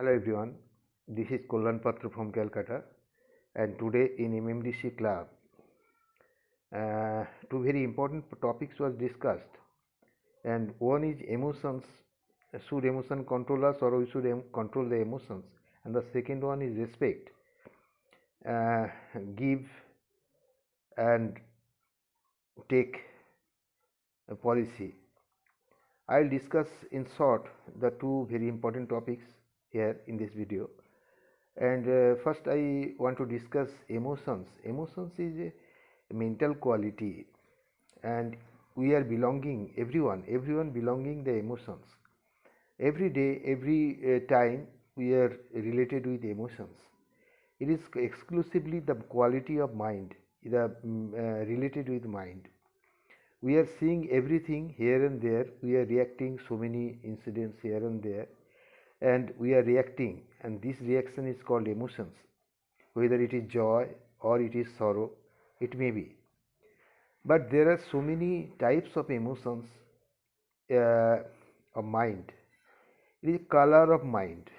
Hello everyone, this is Kollan Patra from Calcutta, and today in MMDC club, two very important topics was discussed, and one is emotions. Should emotion control us, or we should control the emotions? And the second one is respect. Give and take a policy. I'll discuss in short the two very important topics here in this video. And first I want to discuss emotions. Emotions is a mental quality, and we are belonging, everyone belonging the emotions. Every day, every time we are related with emotions. It is exclusively the quality of mind, related with mind. We are seeing everything here and there, we are reacting so many incidents here and there, and we are reacting, and this reaction is called emotions. Whether it is joy or it is sorrow, it may be, but there are so many types of emotions of mind. It is color of mind,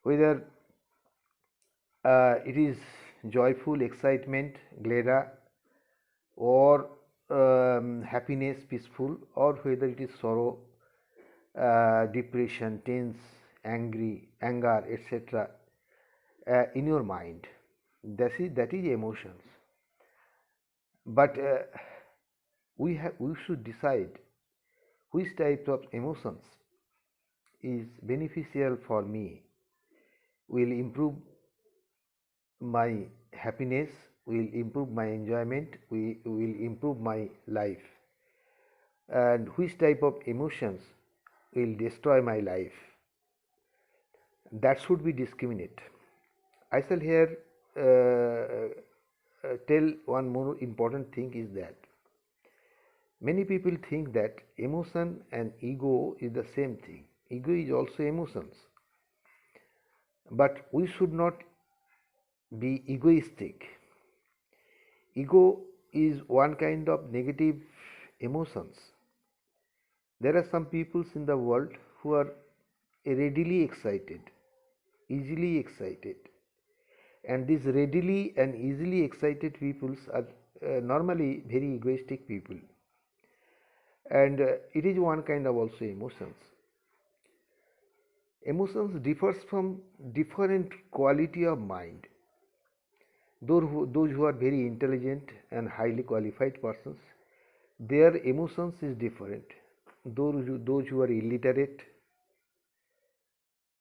whether it is joyful excitement, glada, or happiness, peaceful, or whether it is sorrow, depression, tense, angry, anger, etc. In your mind. That is emotions. But we should decide which type of emotions is beneficial for me, will improve my happiness, will improve my enjoyment, will improve my life, and which type of emotions will destroy my life. That should be discriminate. I shall here tell one more important thing is that many people think that emotion and ego is the same thing. Ego is also emotions, but we should not be egoistic. Ego is one kind of negative emotions. There are some peoples in the world who are readily excited, easily excited, and these readily and easily excited peoples are normally very egoistic people, and it is one kind of also emotions. Emotions differs from different quality of mind. Those who are very intelligent and highly qualified persons, their emotions is different. Those who are illiterate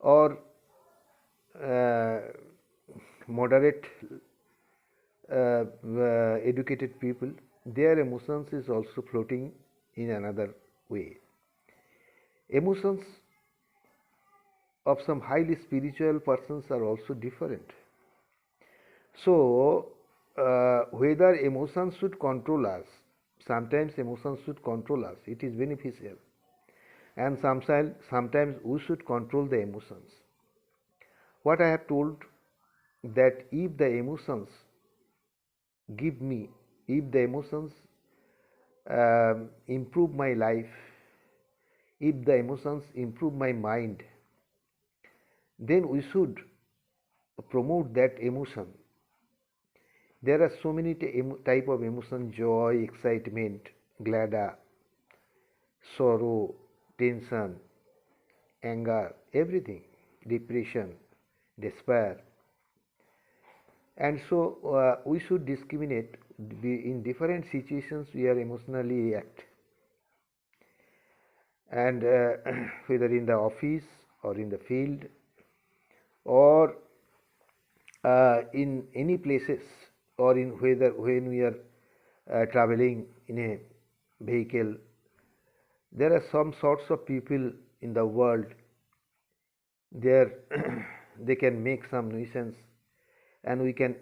or moderate educated people, their emotions is also floating in another way. Emotions of some highly spiritual persons are also different. So whether emotions should control us, sometimes emotions should control us, it is beneficial, and sometimes we should control the emotions. What I have told, that if the emotions give me, if the emotions improve my life, if the emotions improve my mind, then we should promote that emotion. There are so many type of emotion: joy, excitement, glada, sorrow, tension, anger, everything, depression, despair. And so we should discriminate in different situations we are emotionally react, and whether in the office or in the field or in any places, or in whether when we are traveling in a vehicle, there are some sorts of people in the world. There they can make some nuisance, and we can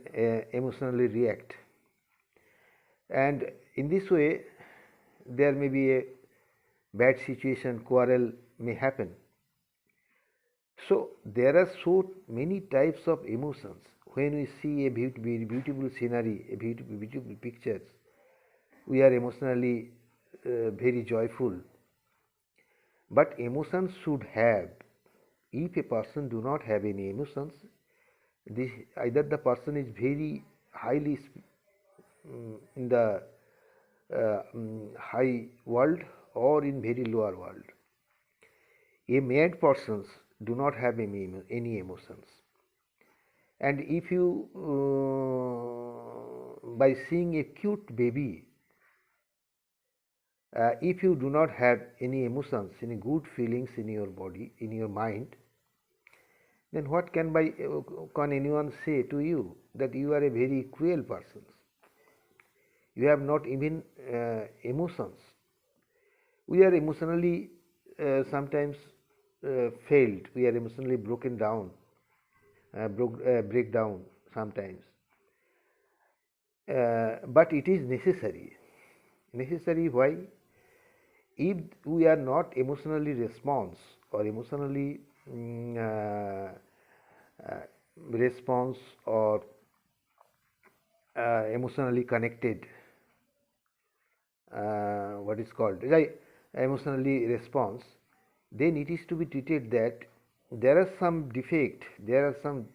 emotionally react, and in this way there may be a bad situation, quarrel may happen. So there are so many types of emotions. When we see a beautiful scenery, a beautiful pictures, we are emotionally very joyful. But emotions should have if a person do not have any emotions, this either the person is very highly in the high world or in very lower world. A mad persons do not have any emotions, and if you by seeing a cute baby, if you do not have any emotions, any good feelings in your body, in your mind, then what can anyone say to you that you are a very cruel person? You have not even emotions. We are emotionally sometimes failed. We are emotionally broken down, break down sometimes. But it is necessary. Necessary why? If we are not emotionally response or emotionally response or emotionally connected, what is called right, emotionally response, then it is to be treated that there are some defect, there are some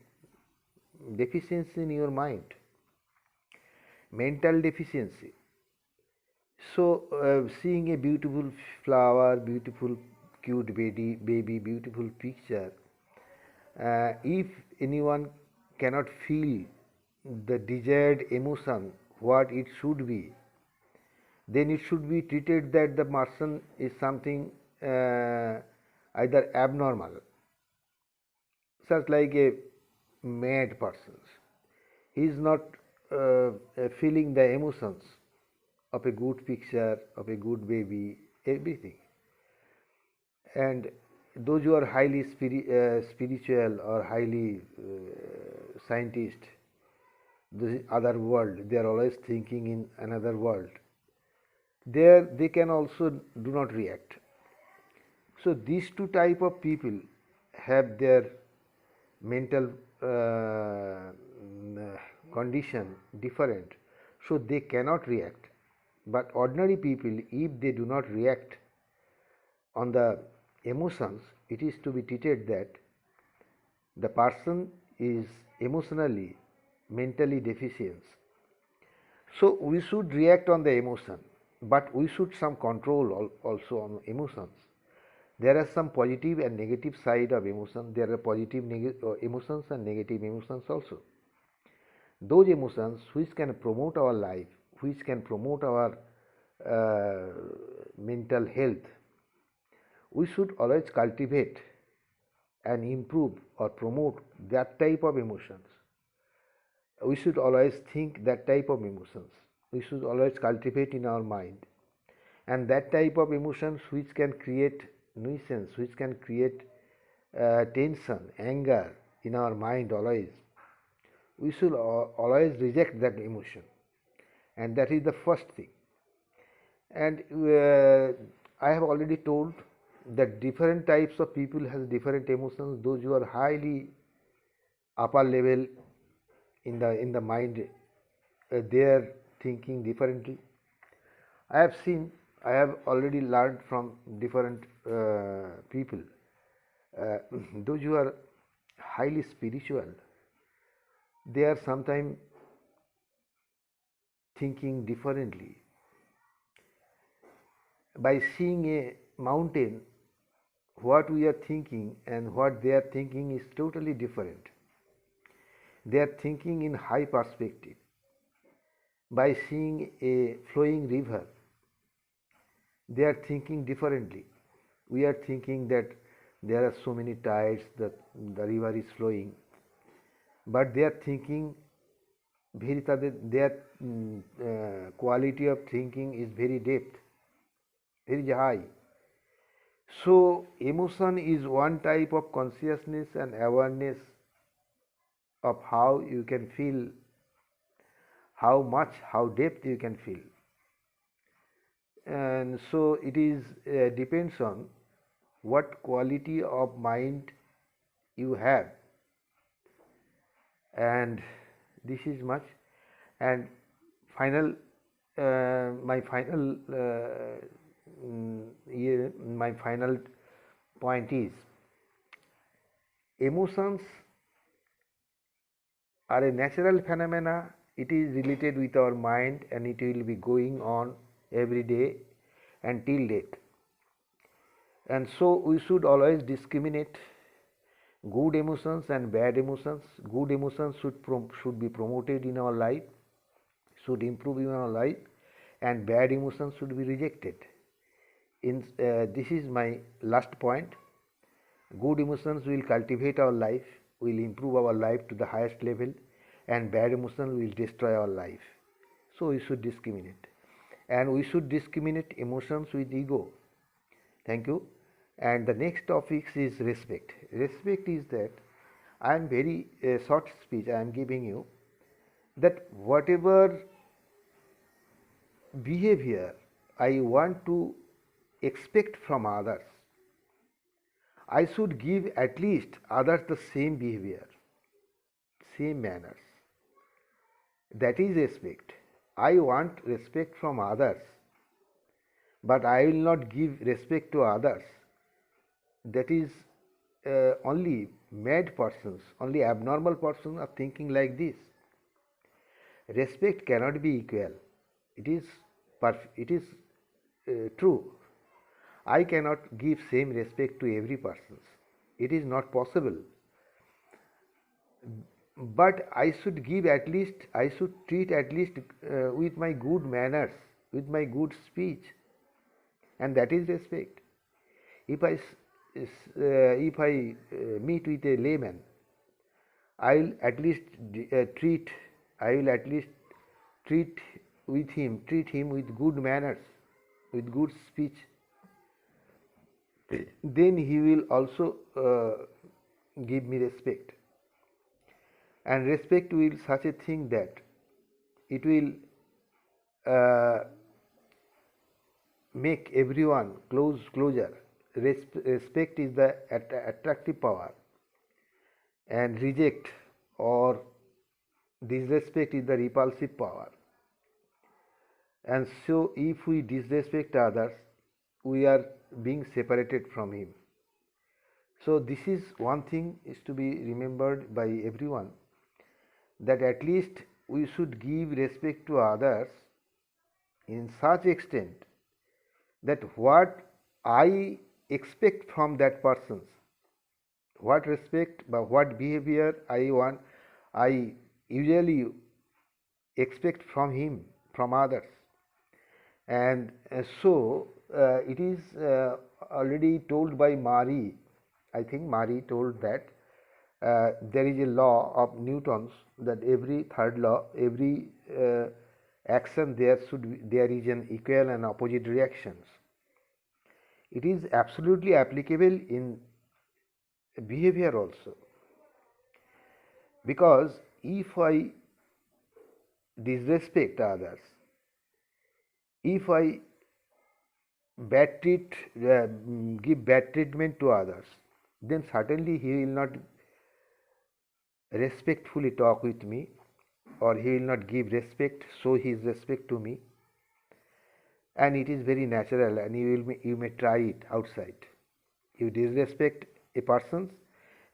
deficiency in your mind, mental deficiency. So seeing a beautiful flower, beautiful cute baby, beautiful picture, if anyone cannot feel the desired emotion what it should be, then it should be treated that the person is something either abnormal, such like a mad person. He is not feeling the emotions of a good picture, of a good baby, everything. And those who are highly spiritual or highly scientist, the other world, they are always thinking in another world. There they can also do not react. So these two type of people have their mental condition different, so they cannot react. But ordinary people, if they do not react on the emotions, it is to be treated that the person is emotionally, mentally deficient. So we should react on the emotion, but we should some control also on emotions. There are some positive and negative side of emotion. There are positive emotions and negative emotions also. Those emotions which can promote our life, which can promote our mental health, we should always cultivate and improve or promote that type of emotions. We should always think that type of emotions. We should always cultivate in our mind. And that type of emotions which can create nuisance, which can create tension, anger in our mind always, we should always reject that emotion. And that is the first thing. And I have already told that different types of people has different emotions. Those who are highly upper level in the mind, they are thinking differently. I have seen, I have already learned from different people. Those who are highly spiritual, they are sometimes thinking differently. By seeing a mountain, what we are thinking and what they are thinking is totally different. They are thinking in high perspective. By seeing a flowing river, they are thinking differently. We are thinking that there are so many tides that the river is flowing, but they are thinking very their quality of thinking is very depth, very high. So emotion is one type of consciousness and awareness of how you can feel, how much, how depth you can feel. And so it is depends on what quality of mind you have, and this is much. And final my final my final point is Emotions are a natural phenomena. It is related with our mind and it will be going on every day until death. And so we should always discriminate good emotions and bad emotions. Good emotions should be promoted in our life, should improve in our life, and bad emotions should be rejected. This is my last point. Good emotions will cultivate our life, will improve our life to the highest level, and bad emotions will destroy our life. So we should discriminate, and we should discriminate emotions with ego. Thank you. And the next topic is respect. Respect is that I am very short speech I am giving you, that whatever behavior I want to expect from others, I should give at least others the same behavior, same manners. That is respect. I want respect from others, but I will not give respect to others. That is only mad persons, only abnormal persons are thinking like this. Respect cannot be equal. It is true. I cannot give same respect to every person. It is not possible. But I should give at least, I should treat at least with my good manners, with my good speech, and that is respect. If I meet with a layman, I will at least treat, I will at least treat treat him with good manners, with good speech. Then he will also give me respect. And respect will such a thing that it will make everyone closer. Respect is the attractive power, and reject or disrespect is the repulsive power. And so if we disrespect others, we are being separated from him. So this is one thing is to be remembered by everyone, that at least we should give respect to others in such extent that what I expect from that person, what respect, but what behavior I usually expect from him, from others. And it is already told by Marie. I think Marie told that there is a law of Newton's, that every third law, every action there is an equal and opposite reactions. It is absolutely applicable in behavior also, because if I disrespect others, if I bad treat, give bad treatment to others, then certainly he will not respectfully talk with me, or he will not give respect, show his respect to me. And it is very natural, and you may try it outside. You disrespect a person,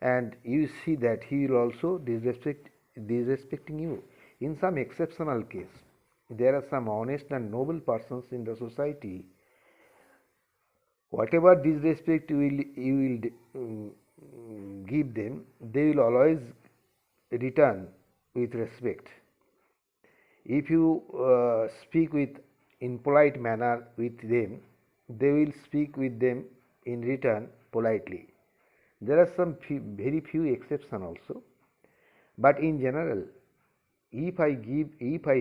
and you see that he will also disrespecting you. In some exceptional case, there are some honest and noble persons in the society. Whatever disrespect you will give them, they will always return with respect. If you speak with impolite manner with them, they will speak with them in return politely. There are very few exceptions also, but in general, if I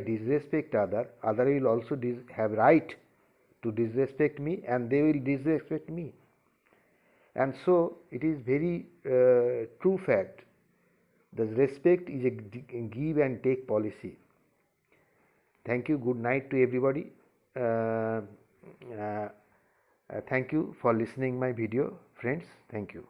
disrespect other will also have right to disrespect me, and they will disrespect me. And so it is very true fact that respect is a give and take policy. Thank you. Good night to everybody. Thank you for listening my video, friends. Thank you.